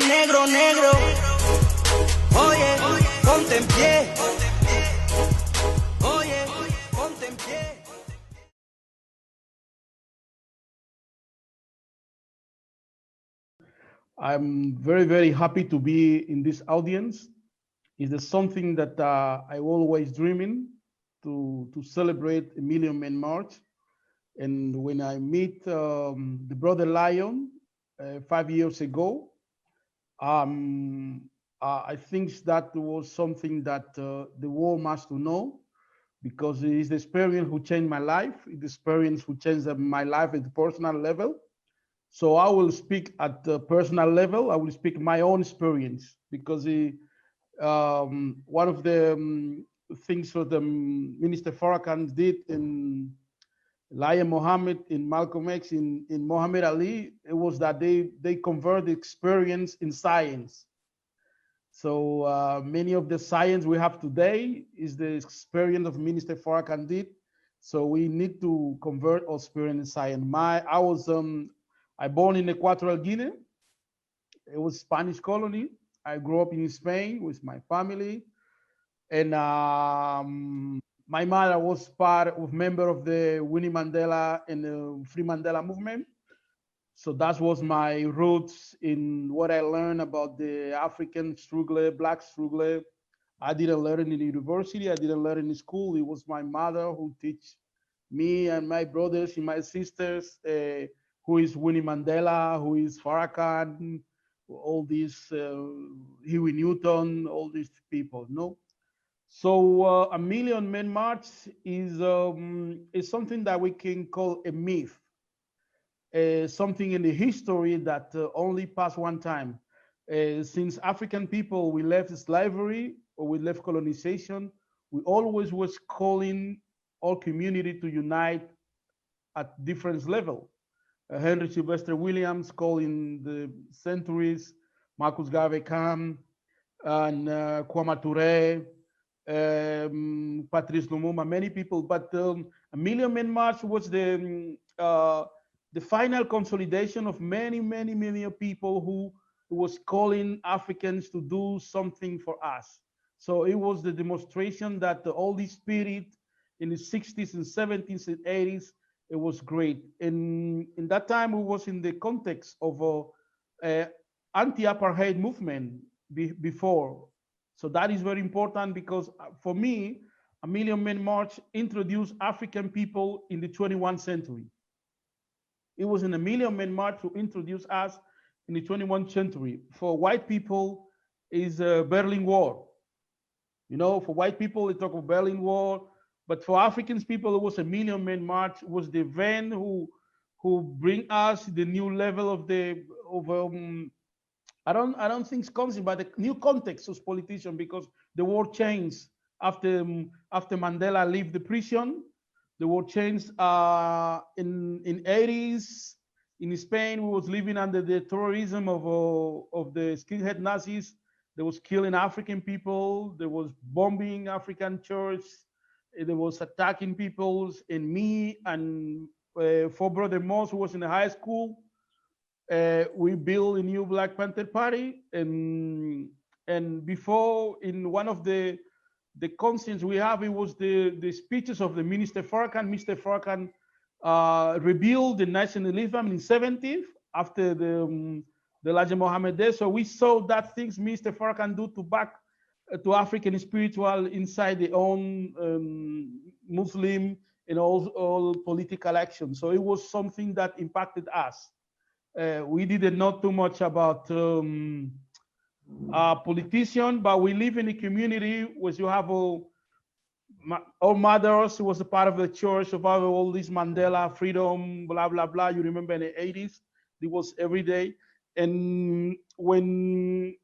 negro, negro. Oye, ponte en pie. Oye, ponte en pie. I'm very, very happy to be in this audience. It is something that I always dreaming to celebrate a Million Man March. And when I meet the brother Lion 5 years ago, um, I think that was something that the world must to know because it is the experience who changed my life. It's the experience who changed my life at the personal level. So I will speak at the personal level. I will speak my own experience because one of the things that Minister Farrakhan did in Lion Mohammed, in Malcolm X, in Muhammad Ali, it was that they convert experience in science. So many of the science we have today is the experience of Minister Farrakhan did. So we need to convert our experience in science. I born in Equatorial Guinea. It was Spanish colony. I grew up in Spain with my family, and my mother was part of member of the Winnie Mandela and the Free Mandela movement. So that was my roots in what I learned about the African struggle, black struggle. I didn't learn in the university. I didn't learn in school. It was my mother who teach me and my brothers and my sisters who is Winnie Mandela, who is Farrakhan, all these Huey Newton, all these people. No. So a Million Man March is something that we can call a myth, something in the history that only passed one time. Since African people, we left slavery or we left colonization, we always was calling all community to unite at different level. Henry Sylvester Williams calling the centuries, Marcus Garvey Kam, and Kwame Ture, Patrice Lumumba, many people. But a Million Man March was the final consolidation of many, many million people who was calling Africans to do something for us. So it was the demonstration that all this spirit in the 60s and 70s and 80s, it was great. And in that time, it was in the context of a anti-apartheid movement before. So that is very important because for me, a Million Man March introduced African people in the 21st century. It was in a Million Man March to introduce us in the 21st century. For white people, is Berlin Wall. You know, for white people, they talk about Berlin Wall, but for Africans people, it was a Million Man March. It was the event who bring us the new level of I don't think it's constant, but the new context of politician because the world changed after Mandela left the prison. The world changed in 80s. In Spain, we was living under the terrorism of the skinhead Nazis. They was killing African people. There was bombing African church. There was attacking people. And me and four brother Moss, who was in the high school, we built a new Black Panther Party. And before, in one of the constants we have, it was the speeches of the Minister Farrakhan. Mr. Farrakhan revealed the nationalism in 70th after the Elijah Muhammad Day. So we saw that things Mr. Farrakhan do to back to African spiritual inside their own Muslim and all political action. So it was something that impacted us. We didn't know too much about politician, but we live in a community where you have our mothers who was a part of the church about all this Mandela freedom, blah blah blah. You remember in the 80s, it was every day. And when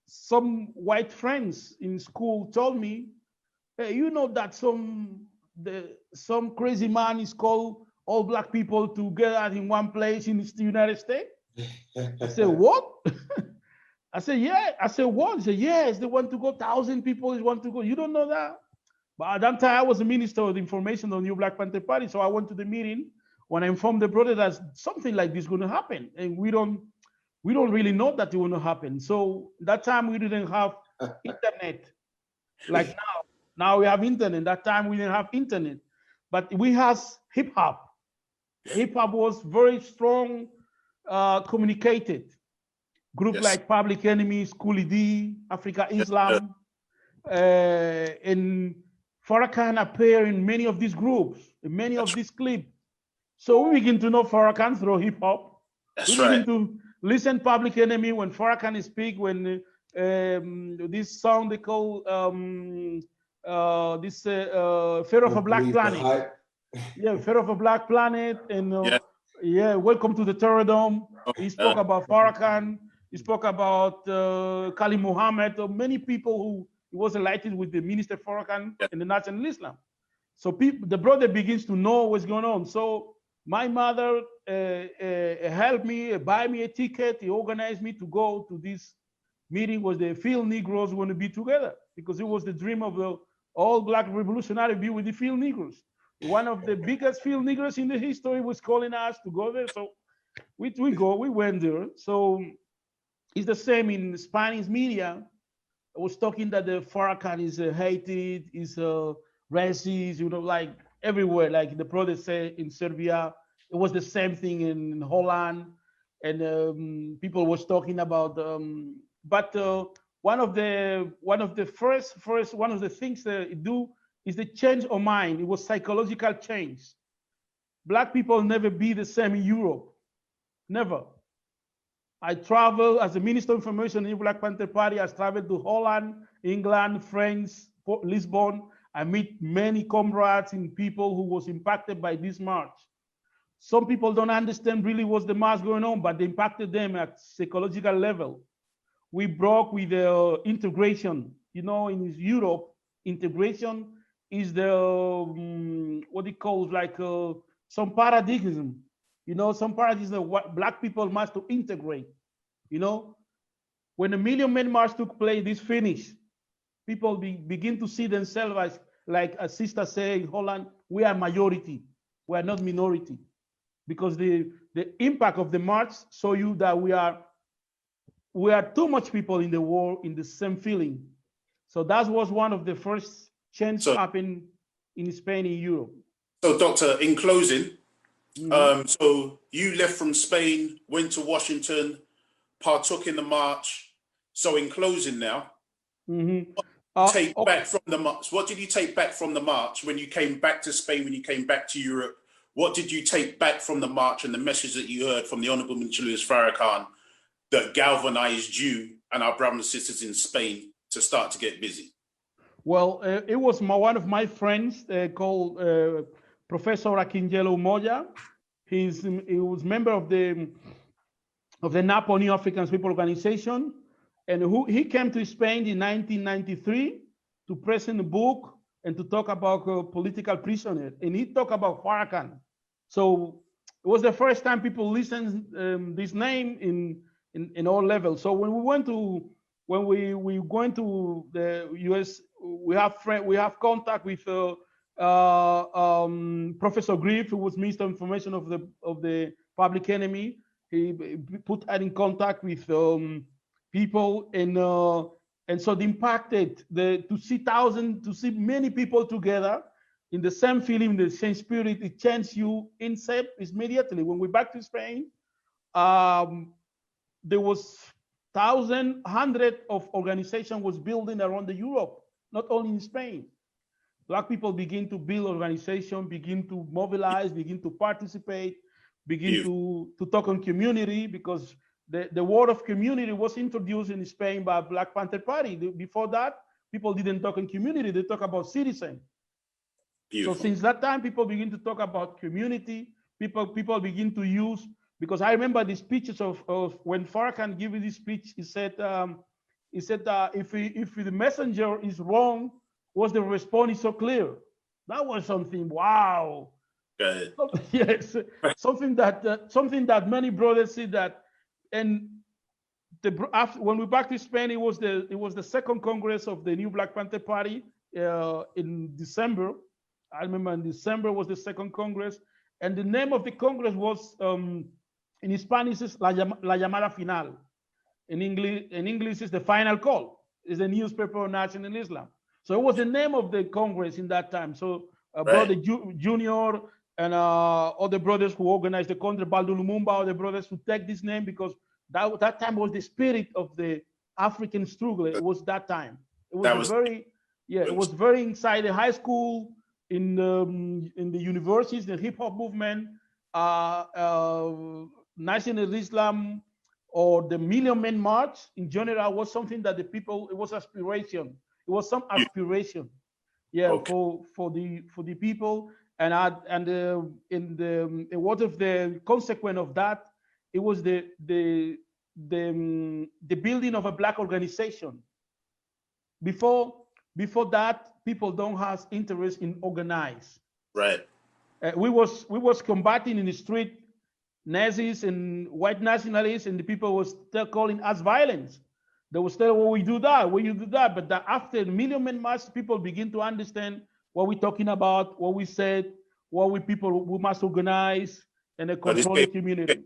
some white friends in school told me, "Hey, you know that some crazy man is called all black people together in one place in the United States." I said, "What?" I said, "Yeah." I said, "What?" He said, "Yes, they want to go. 1,000 people is want to go. You don't know that?" But at that time, I was the minister of information on the New Black Panther Party, so I went to the meeting when I informed the brother that something like this is going to happen, and we don't we don't really know that it will not happen. So that time we didn't have internet like now. Now we have internet. That time we didn't have internet, but we had hip hop. Hip hop was very strong, communicated. Group Yes. like Public Enemy, Schoolie D, Africa Yes. Islam, and Farrakhan appear in many of these groups, in many of these clips. So we begin to know Farrakhan through hip hop. We That's begin right. to listen Public Enemy when Farrakhan speak, when this song they call this Fear of a Black Planet. Yeah, Fear of a Black Planet, and Yeah. yeah, Welcome to the Terror Dome. He spoke Uh, about Farrakhan. He spoke about Kali Muhammad, or many people who he was enlightened with the Minister Farrakhan yeah. and the National Islam. So people, the brother begins to know what's going on. So my mother helped me, buy me a ticket. He organized me to go to this meeting. Was the field Negroes want to be together, because it was the dream of the all Black revolutionary be with the field Negroes. One of the biggest field Negroes in the history was calling us to go there. So we went there. So it's the same in Spanish media. I was talking that the Farrakhan is hated, is racist, like everywhere. Like the brothers say in Serbia, it was the same thing in Holland, and people was talking about. But one of the first one of the things that it do is the change of mind. It was psychological change. Black people never be the same in Europe, never. I travel as a Minister of Information in the Black Panther Party. I traveled to Holland, England, France, Lisbon. I meet many comrades and people who was impacted by this march. Some people don't understand really what's the march going on, but they impacted them at psychological level. We broke with the integration. In Europe, integration is the what it calls like some paradigm. Some paradigms that what Black people must to integrate. When the Million Man March took place, this finished. People begin to see themselves as, like a sister say in Holland, we are majority, we are not minority, because the impact of the march show you that we are too much people in the world in the same feeling. So that was one of the first change So, happened in Spain, in Europe. so Doctor, in closing, so you left from Spain, went to Washington, partook in the march. So in closing now, take back from the march. What did you take back from the march when you came back to Spain, when you came back to Europe? What did you take back from the march and the message that you heard from the Honorable Minister Louis Farrakhan that galvanized you and our brothers and sisters in Spain to start to get busy? Well, it was one of my friends called Professor Akingelo Moya. He was member of the NAPO, New African People Organization, and he came to Spain in 1993 to present a book and to talk about political prisoners, and he talked about Farrakhan. So it was the first time people listened this name in all levels. So when we going to the US, we have contact with Professor Griff, who was Minister of Information of the Public Enemy. He put us in contact with people, and so the impacted to see many people together in the same feeling, the same spirit. It changed you immediately. When we back to Spain, there was hundred of organization was building around the Europe, not only in Spain. Black people begin to build organization, begin to mobilize, begin to participate, begin to talk on community, because the word of community was introduced in Spain by Black Panther Party. Before that, people didn't talk on community, they talk about citizen. Beautiful. So since that time, people begin to talk about community, people begin to use, because I remember the speeches of when Farrakhan gave this speech, he said if the messenger is wrong, was the response is so clear. That was something, wow. Good. Yes, something that many brothers see that, and when we back to Spain, it was the second Congress of the new Black Panther Party in December. I remember in December was the second Congress, and the name of the Congress was In Spanish, it's la llamada final. In English, it's the final call. It's the newspaper of National Islam. So it was the name of the Congress in that time. So Brother Junior and other brothers who organized the country, Baldo Lumumba, other brothers who take this name because that time was the spirit of the African struggle. It was that time. It was it was very inside the high school, in the universities, the hip hop movement, National Islam, or the Million Men March in general was something that the people, it was aspiration. It was some aspiration, for the people, and what of the consequence of that? It was the building of a black organization. Before that, people don't have interest in organize. Right. We was combating in the street Nazis and white nationalists, and the people was still calling us violence. They were still, well, we do that, well, you do that. But after the Million Men March, people begin to understand what we're talking about, what we said, what we must organize and control the community.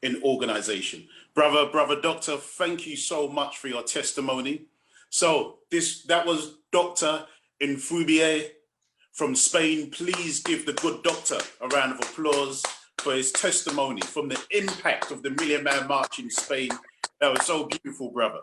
In organization. Brother Doctor, thank you so much for your testimony. So that was Dr. Nfubea from Spain. Please give the good doctor a round of applause for his testimony from the impact of the Million Man March in Spain. That was so beautiful, brother.